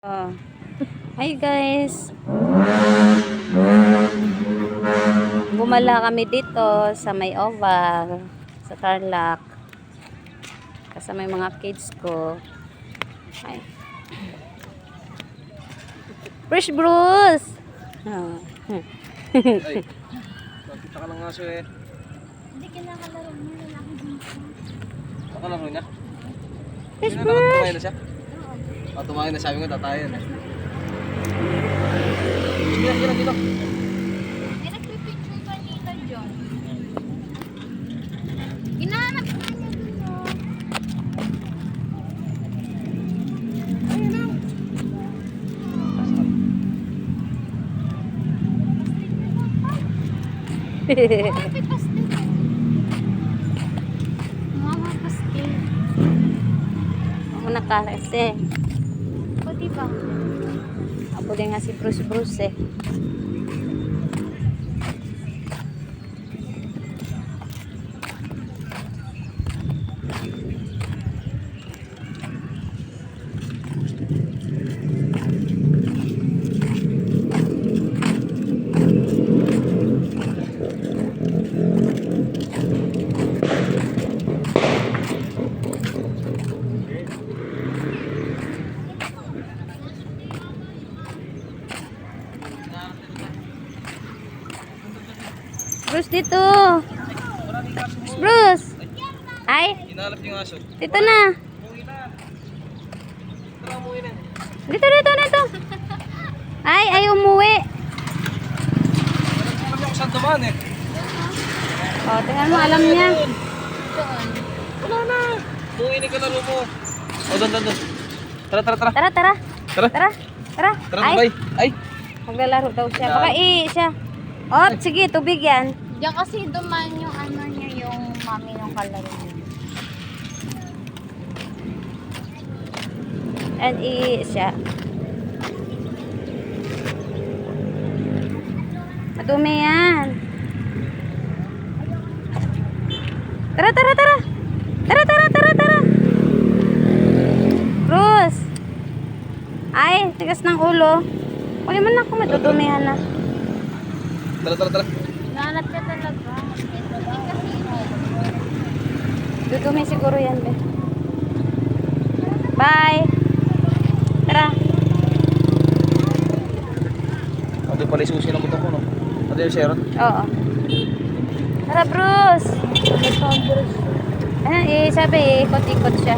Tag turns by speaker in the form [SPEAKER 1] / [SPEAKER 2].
[SPEAKER 1] Oh. Hi guys. Gumala kami dito sa may oval, sa Tarlac. Kasama yung mga kids ko. Ay. Fresh Bruce. Oh.
[SPEAKER 2] Ay, nakita ka ng aso eh.
[SPEAKER 3] Hindi kinakalaro mo, lalaki dito.
[SPEAKER 2] Nakalaro niya?
[SPEAKER 1] Fresh
[SPEAKER 2] Sino
[SPEAKER 1] Bruce.
[SPEAKER 2] tumayo na siya? Tumayo na, sabi ko tatayan eh. Sige, dito.
[SPEAKER 3] May nagpipicture kanina dyan. Hinahanap ko niya dun o. Ayun o. Happy pastel. Mama pastel.
[SPEAKER 1] Ako nakarese.
[SPEAKER 3] O diba?
[SPEAKER 1] Ako din nga si Bruce Bruce eh. Bruce dito. Bruce. Ay,
[SPEAKER 2] Hinahanap niyo yung aso.
[SPEAKER 1] dito na.
[SPEAKER 2] Umuwi na. Tara, umuwi na.
[SPEAKER 1] Dito. Ay umuwi.
[SPEAKER 2] Alam niyo kung saan dumaan eh.
[SPEAKER 1] Oh, tingnan mo, alam niya.
[SPEAKER 3] Doon.
[SPEAKER 2] Wala na. Umuwi na ka na mo. O, doon. Tara.
[SPEAKER 1] Tara.
[SPEAKER 2] Tara,
[SPEAKER 1] Ay,
[SPEAKER 2] bye. Ay.
[SPEAKER 1] maglalaro daw siya. Baka siya. Oh, sige, tubig yan.
[SPEAKER 3] Diyan kasi duman yung ano niya, yung mami ng kalaro niya.
[SPEAKER 1] And siya. Madumi yan. Tara. Bruce. Ay, tigas ng ulo. Huwag mo na ako matutumihan na.
[SPEAKER 2] Tara.
[SPEAKER 3] Nahanap ka talaga.
[SPEAKER 1] Dudumi siguro yan, be. Bye. Tara.
[SPEAKER 2] Ito pala yung susi ng buto ko, no? Ito yung Sharon.
[SPEAKER 1] Oo. Tara, Bruce. Ano, sabi, ikot-ikot siya.